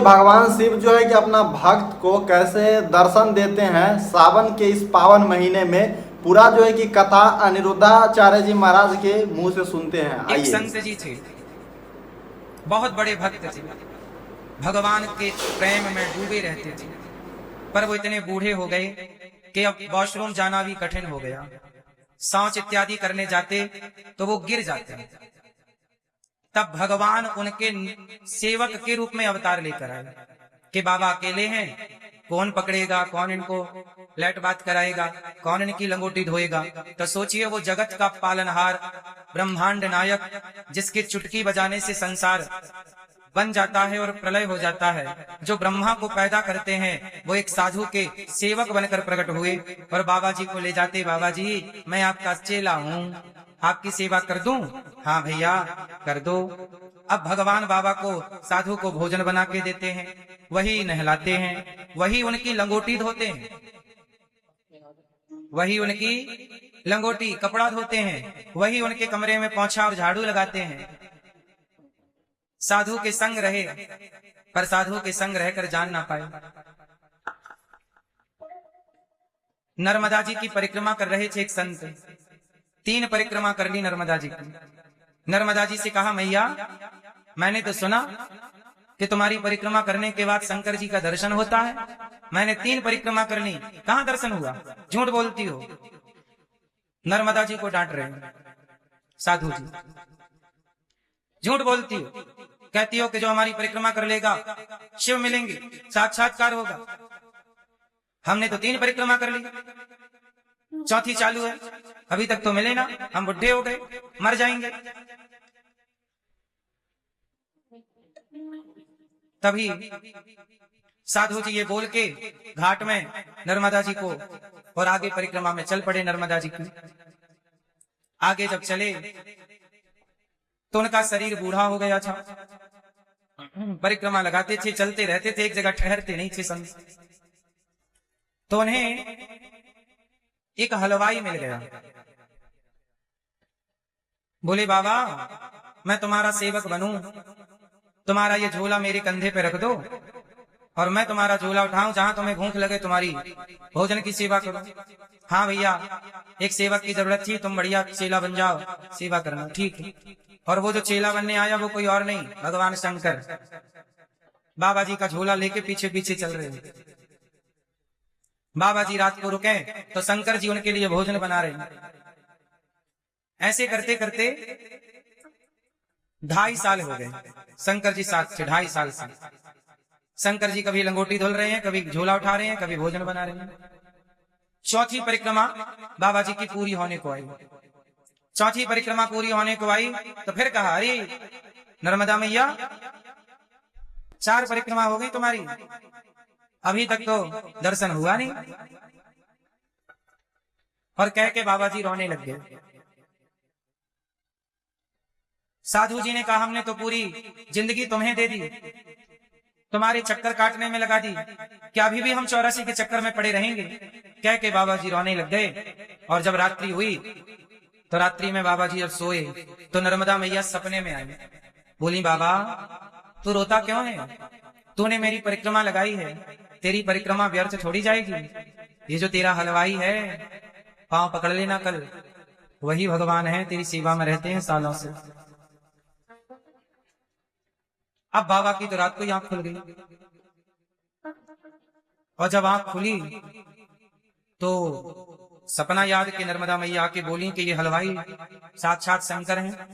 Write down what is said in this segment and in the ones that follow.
भगवान शिव जो है कि अपना भक्त को कैसे दर्शन देते हैं सावन के इस पावन महीने में, पूरा जो है कि कथा अनिरुद्धाचार्य जी महाराज के मुंह से सुनते हैं। एक आइए। संत जी थे, बहुत बड़े भक्त थे, भगवान के प्रेम में डूबे रहते थे, पर वो इतने बूढ़े हो गए कि अब वॉशरूम जाना भी कठिन हो गया। शौच इत्यादि करने जाते तो वो गिर जाते। तब भगवान उनके सेवक के रूप में अवतार लेकर आए कि बाबा अकेले हैं, कौन पकड़ेगा, कौन इनको लेट बात कराएगा, कौन इनकी लंगोटी धोएगा। तो सोचिए, वो जगत का पालनहार, ब्रह्मांड नायक, जिसके चुटकी बजाने से संसार बन जाता है और प्रलय हो जाता है, जो ब्रह्मा को पैदा करते हैं, वो एक साधु के सेवक बनकर प्रकट हुए और बाबा जी को ले जाते। बाबा जी, मैं आपका चेला हूँ, आपकी सेवा कर दूं? हाँ भैया कर दो। अब भगवान बाबा को, साधु को भोजन बना के देते हैं, वही नहलाते हैं, वही उनकी लंगोटी धोते हैं, वही उनकी लंगोटी कपड़ा धोते हैं, वही उनके कमरे में पोंछा और झाड़ू लगाते हैं। साधु के संग रहे, पर साधु के संग रहकर जान ना पाए। नर्मदा जी की परिक्रमा कर रहे थे एक संत, 3 परिक्रमा कर ली नर्मदा जी की। नर्मदा जी से कहा, मैया मैंने तो सुना कि तुम्हारी परिक्रमा करने के बाद शंकर जी का दर्शन होता है। मैंने 3 परिक्रमा कर ली, कहां दर्शन हुआ? झूठ बोलती हो। नर्मदा जी को डांट रहे हैं साधु जी, झूठ बोलती हो। कहती हो कि जो हमारी परिक्रमा कर लेगा शिव मिलेंगे, साक्षात्कार होगा। हमने तो 3 परिक्रमा कर ली, 4थी चालू है, अभी तक तो मिले ना, हम बुढ़े हो गए, मर जाएंगे। तभी साधु जी ये बोल के घाट में नर्मदा जी को और आगे परिक्रमा में चल पड़े। नर्मदा जी की आगे जब चले तो उनका शरीर बूढ़ा हो गया था। परिक्रमा लगाते थे, चलते रहते थे, एक जगह ठहरते नहीं थे संत। तो उन्हें एक हलवाई मिल गया। बोले, बाबा मैं तुम्हारा सेवक बनूं, तुम्हारा ये झोला मेरे कंधे पे रख दो और मैं तुम्हारा झोला उठाऊं, जहां तुम्हें भूख लगे तुम्हारी भोजन की सेवा करो। हाँ भैया, एक सेवक की जरूरत थी, तुम बढ़िया चेला बन जाओ, सेवा करना। ठीक है। और वो जो चेला बनने आया वो कोई और नहीं, भगवान शंकर बाबा जी का झोला लेके पीछे पीछे चल रहे हैं। बाबा जी रात को रुके तो शंकर जी उनके लिए भोजन बना रहे हैं। ऐसे करते करते 2.5 साल हो गए शंकर जी साथ थे, 2.5 साल से। शंकर जी कभी लंगोटी धुल रहे हैं, कभी झोला उठा रहे हैं, कभी भोजन बना रहे हैं। 4थी परिक्रमा बाबा जी की पूरी होने को आई। 4थी परिक्रमा पूरी होने को आई तो फिर कहा, अरे नर्मदा मैया, 4 परिक्रमा हो गई तुम्हारी, अभी तक तो दर्शन हुआ नहीं। और कह के बाबा जी रोने लग गए। साधु जी ने कहा, हमने तो पूरी जिंदगी तुम्हें दे दी, तुम्हारे चक्कर काटने में लगा दी, क्या अभी भी हम 84 के चक्कर में पड़े रहेंगे? कह के बाबा जी रोने लग गए। और जब रात्रि हुई तो रात्रि में बाबा जी जब सोए तो नर्मदा मैया सपने में आई। बोली, बाबा तू रोता क्यों है? तूने मेरी परिक्रमा लगाई है, तेरी परिक्रमा व्यर्थ छोड़ी जाएगी। ये जो तेरा हलवाई है, पांव पकड़ लेना कल, वही भगवान है, तेरी सेवा में रहते हैं सालों से। अब बाबा की तो रात को आंख खुल गई, और जब आंख खुली तो सपना याद कि नर्मदा मैया आके बोली कि ये हलवाई साक्षात शंकर हैं।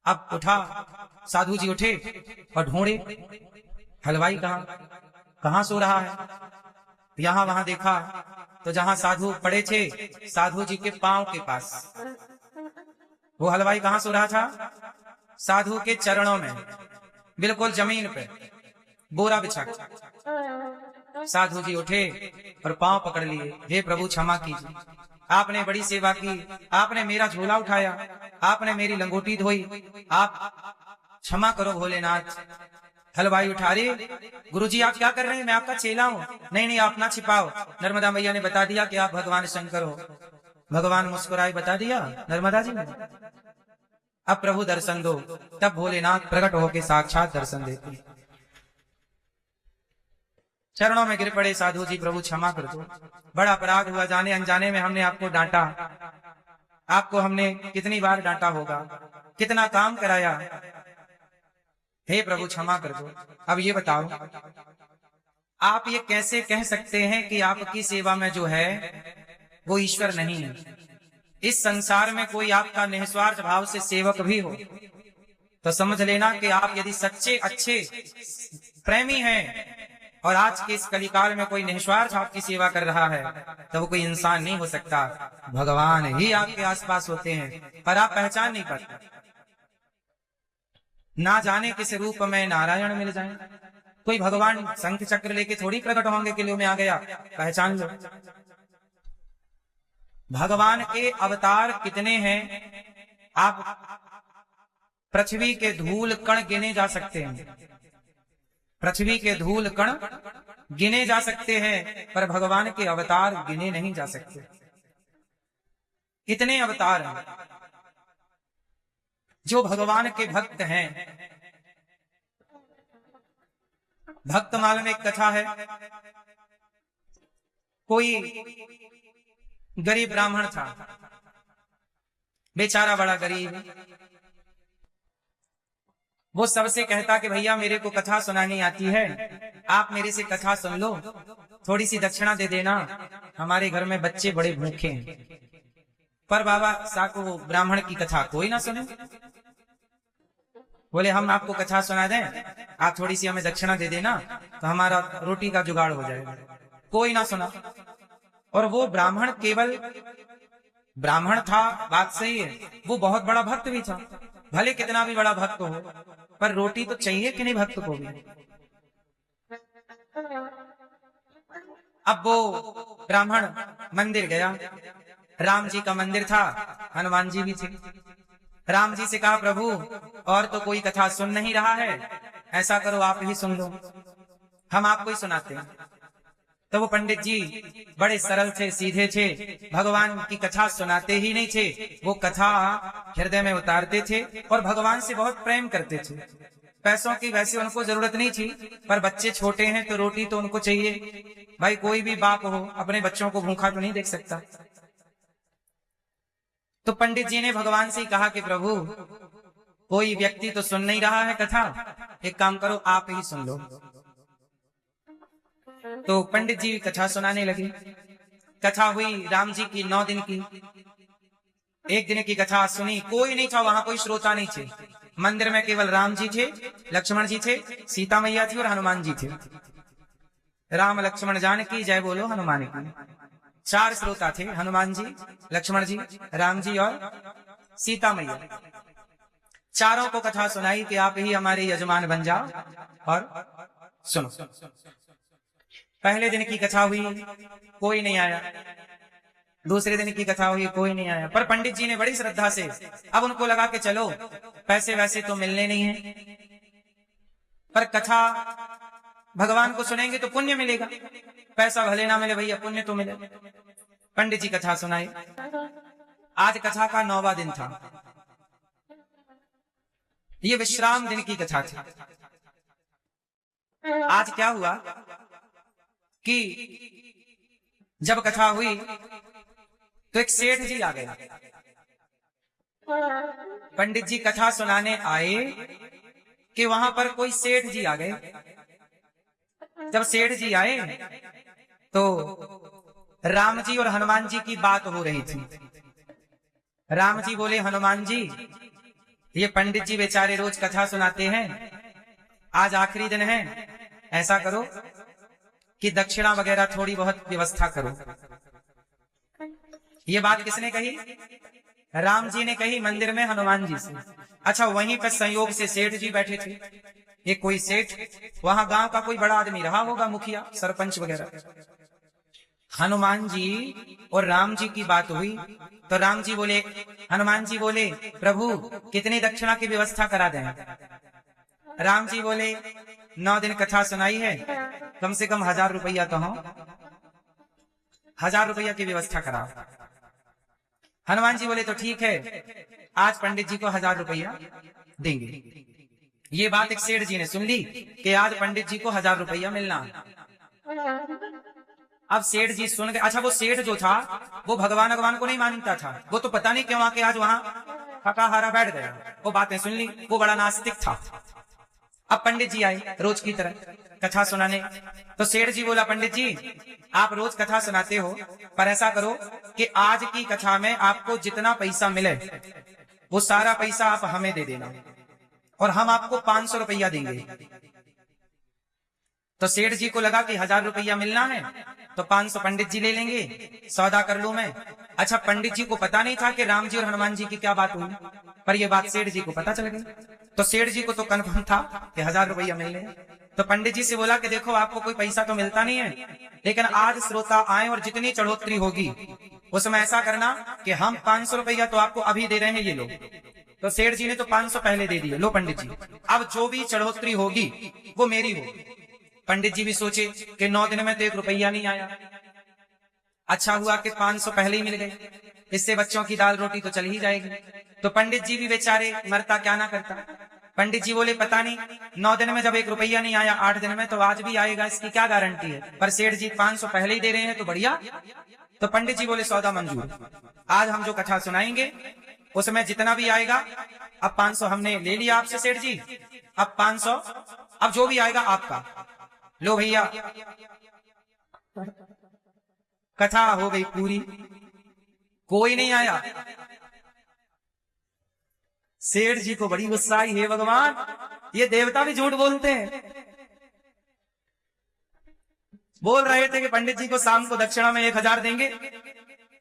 अब उठा, साधु जी उठे और ढूंढे हलवाई कहां सो रहा है। यहां वहां देखा तो जहां साधु पड़े थे, साधु जी के पांव के पास वो हलवाई कहां सो रहा था? साधु के चरणों में, बिल्कुल जमीन पे बोरा बिछा। साधु जी उठे और पांव पकड़ लिए, हे प्रभु क्षमा कीजिए, आपने बड़ी सेवा की, आपने मेरा झोला उठाया, आपने मेरी लंगोटी धोई, आप क्षमा करो भोलेनाथ। हलवाई उठा रे, गुरुजी आप क्या कर रहे हैं? मैं आपका चेला हूँ। नहीं नहीं, आप ना छिपाओ, नर्मदा मैया ने बता दिया कि आप भगवान शंकर हो। भगवान मुस्कुराए, बता दिया नर्मदा जी ने। अब प्रभु दर्शन दो। तब भोलेनाथ प्रकट होके साक्षात दर्शन देते। चरणों में गिर पड़े साधु जी, प्रभु क्षमा कर दो, बड़ा अपराध हुआ, जाने अनजाने में हमने आपको डांटा, आपको हमने कितनी बार डांटा होगा, कितना काम कराया, हे प्रभु क्षमा कर दो। अब ये बताओ, आप ये कैसे कह सकते हैं कि आपकी सेवा में जो है वो ईश्वर नहीं है? इस संसार में कोई आपका निस्वार्थ भाव से सेवक भी हो तो समझ लेना कि आप यदि सच्चे अच्छे प्रेमी हैं और आज के इस कलिकाल में कोई निस्वार्थ आपकी सेवा कर रहा है तो वो कोई इंसान नहीं हो सकता, भगवान ही आपके आसपास होते हैं, पर आप पहचान नहीं पाते। ना जाने किस रूप में नारायण मिल जाए, कोई भगवान शंख चक्र लेके थोड़ी प्रकट होंगे किले में आ गया, पहचान लो। भगवान के अवतार कितने हैं, आप पृथ्वी के धूल कण गिने जा सकते हैं, पृथ्वी के धूल कण गिने जा सकते हैं, पर भगवान के अवतार गिने नहीं जा सकते। इतने अवतार हैं। जो भगवान के भक्त हैं, भक्तमाल में एक कथा है, कोई गरीब ब्राह्मण था, बेचारा बड़ा गरीब, वो सबसे कहता कि भैया मेरे को कथा सुनानी आती है, आप मेरे से कथा सुन लो, थोड़ी सी दक्षिणा दे देना, हमारे घर में बच्चे बड़े भूखे हैं। पर बाबा साको वो ब्राह्मण की कथा कोई ना सुने। बोले हम आपको कथा सुना दें, आप थोड़ी सी हमें दक्षिणा दे देना तो हमारा रोटी का जुगाड़ हो जाएगा। कोई ना सुना। और वो ब्राह्मण केवल ब्राह्मण था, बात सही है, वो बहुत बड़ा भक्त भी था, भले कितना भी बड़ा भक्त हो, पर रोटी तो चाहिए कि नहीं भक्त को भी। अब वो ब्राह्मण मंदिर गया, राम जी का मंदिर था, हनुमान जी भी थे। राम जी से कहा प्रभु और तो कोई कथा सुन नहीं रहा है, ऐसा करो आप ही सुन लो, हम आपको ही सुनाते हैं। तो वो पंडित जी बड़े सरल थे, सीधे थे, भगवान की कथा सुनाते ही नहीं थे, वो कथा हृदय में उतारते थे और भगवान से बहुत प्रेम करते थे। पैसों की वैसे उनको जरूरत नहीं थी, पर बच्चे छोटे हैं तो रोटी तो उनको चाहिए। भाई कोई भी बाप हो अपने बच्चों को भूखा तो नहीं देख सकता। तो पंडित जी ने भगवान से ही कहा कि प्रभु कोई व्यक्ति तो सुन नहीं रहा है कथा, एक काम करो आप ही सुन लो। तो पंडित जी कथा सुनाने लगे। कथा हुई राम जी की 9 दिन की। एक दिन की कथा सुनी, कोई नहीं था वहां, कोई श्रोता नहीं थे। मंदिर में केवल राम जी थे, लक्ष्मण जी थे, सीता मैया थी और हनुमान जी थे। राम लक्ष्मण जानकी जय बोलो हनुमान की। 4 श्रोता थे, हनुमान जी, लक्ष्मण जी, राम जी और सीता मैया। चारों को कथा सुनाई कि आप ही हमारे यजमान बन जाओ और सुनो। पहले दिन की कथा हुई, कोई नहीं आया। दूसरे दिन की कथा हुई, कोई नहीं आया। पर पंडित जी ने बड़ी श्रद्धा से, अब उनको लगा कि चलो पैसे वैसे तो मिलने नहीं है, पर कथा भगवान को सुनेंगे तो पुण्य मिलेगा, पैसा भले ना मिले भैया पुण्य तो मिले। पंडित जी कथा सुनाए। आज कथा का 9वां दिन था। ये विश्राम दिन की कथा थी। आज क्या हुआ कि जब कथा हुई तो एक सेठ जी आ गए। पंडित जी कथा सुनाने आए कि वहां पर कोई सेठ जी आ गए। जब सेठ जी आए तो राम जी और हनुमान जी की बात हो रही थी। राम जी बोले हनुमान जी ये पंडित जी बेचारे रोज कथा सुनाते हैं, आज आखिरी दिन है, ऐसा करो कि दक्षिणा वगैरह थोड़ी बहुत व्यवस्था करो। ये बात किसने कही? राम जी ने कही मंदिर में हनुमान जी से। अच्छा, वहीं पर संयोग से सेठ जी बैठे थे। ये कोई सेठ वहां गांव का कोई बड़ा आदमी रहा होगा, मुखिया सरपंच वगैरह। हनुमान जी और राम जी की बात हुई तो राम जी बोले, हनुमान जी बोले प्रभु कितनी दक्षिणा की व्यवस्था करा दें? राम जी बोले 9 दिन कथा सुनाई है, कम से कम 1000 रुपया तो हो, 1000 रुपया की व्यवस्था कराओ। हनुमान जी बोले तो ठीक है, आज पंडित जी को 1000 रुपया देंगे। ये बात एक सेठ जी ने सुन ली कि आज पंडित जी को 1000 रुपया मिलना। अब सेठ जी सुन गए। अच्छा, वो सेठ जो था वो भगवान भगवान को नहीं मानता था, वो तो पता नहीं क्यों आके आज वहां थकाहारा बैठ गया। वो बातें सुन ली, वो बड़ा नास्तिक था। अब पंडित जी आए रोज की तरह कथा सुनाने। तो सेठ जी बोला, पंडित जी आप रोज कथा सुनाते हो, पर ऐसा करो कि आज की कथा में आपको जितना पैसा मिले वो सारा पैसा आप हमें दे देना और हम आपको 500 रुपया देंगे। तो सेठ जी को लगा कि 1000 रुपया मिलना है तो 500 पंडित जी ले लेंगे, सौदा कर लूं मैं। अच्छा, पंडित जी को पता नहीं था कि राम जी और हनुमान जी की क्या बात हुई, पर यह बात सेठ जी को पता चल गई। तो सेठ जी को तो कन्फर्म था कि 1000 रुपया मिलने। तो पंडित जी से बोला कि देखो आपको कोई पैसा तो मिलता नहीं है, लेकिन आज श्रोता आए और जितनी चढ़ोतरी होगी उसमें ऐसा करना कि हम 500 रुपया तो आपको अभी दे रहे हैं, ये लो। तो सेठ जी ने तो 500 पहले दे दिए, लो पंडित जी अब जो भी चढ़ोतरी होगी वो मेरी होगी। पंडित जी भी सोचे कि 9 दिन में तो 1 रुपया नहीं आया, अच्छा हुआ कि 500 पहले ही मिल गए, इससे बच्चों की दाल रोटी तो चल ही जाएगी। तो पंडित जी भी बेचारे मरता क्या ना करता। पंडित जी बोले पता नहीं 9 दिन में जब 1 रुपया नहीं आया 8 दिन में तो आज भी आएगा, इसकी क्या गारंटी है, पर सेठ जी 500 पहले ही दे रहे हैं तो बढ़िया। तो पंडित जी बोले सौदा मंजूर, आज हम जो कथा सुनाएंगे उसमें जितना भी आएगा, अब 500 हमने ले लिया आपसे सेठ जी, अब 500 अब जो भी आएगा आपका, लो भैया। कथा हो गई पूरी, कोई नहीं आया। सेठ जी को बड़ी गुस्सा आई, हे भगवान ये देवता भी झूठ बोलते हैं। बोल रहे थे कि पंडित जी को शाम को दक्षिणा में 1000 देंगे,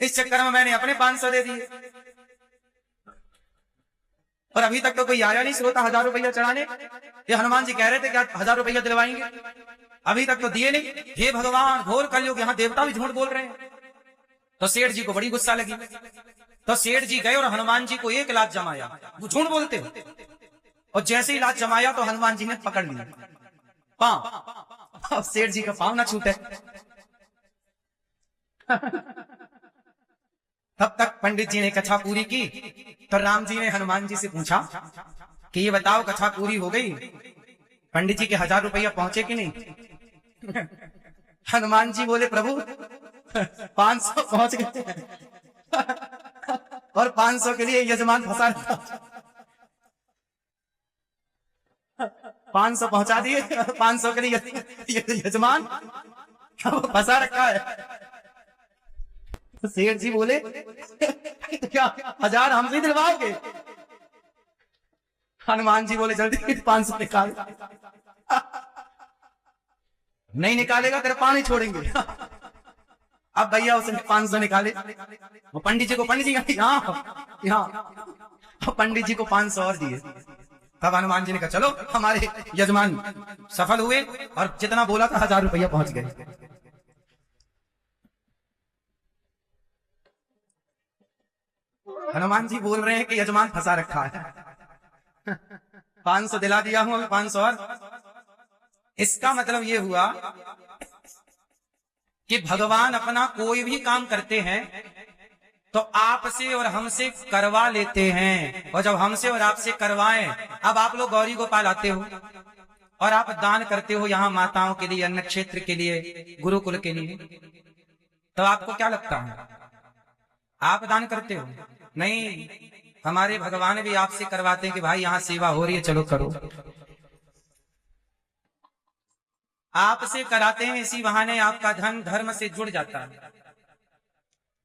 इस चक्कर में मैंने अपने 500 दे दिए और अभी तक तो कोई आया नहीं श्रोता 1000 रुपया चढ़ाने। ये हनुमान जी कह रहे थे कि 1000 रुपया दिलवाएंगे, अभी तक तो दिए नहीं। हे भगवान घोर कलयुग, यहाँ देवता भी झूठ बोल रहे हैं। तो सेठ जी को बड़ी गुस्सा लगी, तो सेठ जी गए और हनुमान जी को 1 लाख जमाया, वो झूठ बोलते हो। और जैसे ही लाख जमाया तो हनुमान जी ने पकड़ लिया पांव, सेठ जी का पांव ना छूटे। तब तक पंडित जी ने कथा पूरी की। तो राम जी ने हनुमान जी से पूछा कि ये बताओ कथा पूरी हो गई, पंडित जी के 1000 रुपया पहुंचे कि नहीं। हनुमान जी बोले प्रभु 500 पहुंच गए और 500 के लिए यजमान फंसा रखा, 500 पहुंचा दिए, 500 के लिए यजमान फंसा रखा है। तो सेठ जी बोले क्या 1000 हमसे दिलवाओगे। हनुमान जी बोले जल्दी 500 निकाल, नहीं निकालेगा तेरे पानी छोड़ेंगे। अब भैया उसने 500 निकाले, वो पंडित जी को, पंडित जी यहाँ पंडित जी को 500 और दिए। तब हनुमान जी ने कहा चलो हमारे यजमान सफल हुए और जितना बोला था 1000 रुपया पहुंच गए। हनुमान जी बोल रहे हैं कि यजमान फंसा रखा है, 500 दिला दिया हूं, अभी 500 और। इसका मतलब ये हुआ कि भगवान अपना कोई भी काम करते हैं तो आपसे और हमसे करवा लेते हैं, और जब हमसे और आपसे करवाएं, अब आप लोग गौरी गोपाल आते हो और आप दान करते हो यहाँ माताओं के लिए, अन्न क्षेत्र के लिए, गुरुकुल के लिए, तो आपको क्या लगता है आप दान करते हो? नहीं, हमारे भगवान भी आपसे करवाते हैं कि भाई यहाँ सेवा हो रही है चलो करो, आपसे कराते हैं, इसी बहाने आपका धन धर्म से जुड़ जाता है।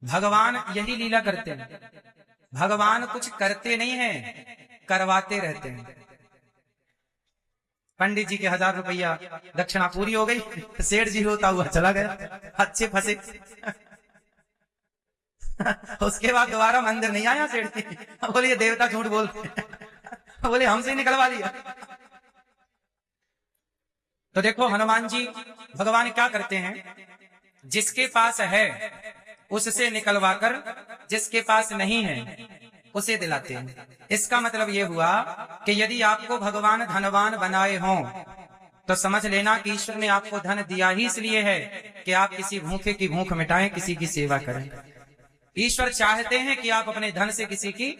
भगवान यही लीला करते हैं, भगवान कुछ करते नहीं हैं, करवाते रहते हैं। पंडित जी के 1000 रुपया दक्षिणा पूरी हो गई, सेठ जी होता हुआ चला गया, अच्छे फंसे। उसके बाद दोबारा मंदिर नहीं आया सेठ जी, बोले ये देवता झूठ बोलते, बोले हमसे निकलवा लिया। तो देखो हनुमान जी भगवान क्या करते हैं, जिसके पास है उससे निकलवा कर, जिसके पास नहीं है उसे दिलाते हैं। इसका मतलब ये हुआ कि यदि आपको भगवान धनवान बनाए हों तो समझ लेना कि ईश्वर ने आपको धन दिया ही इसलिए है कि आप किसी भूखे की भूख मिटाएं, किसी की सेवा करें। ईश्वर चाहते हैं कि आप अपने धन से किसी की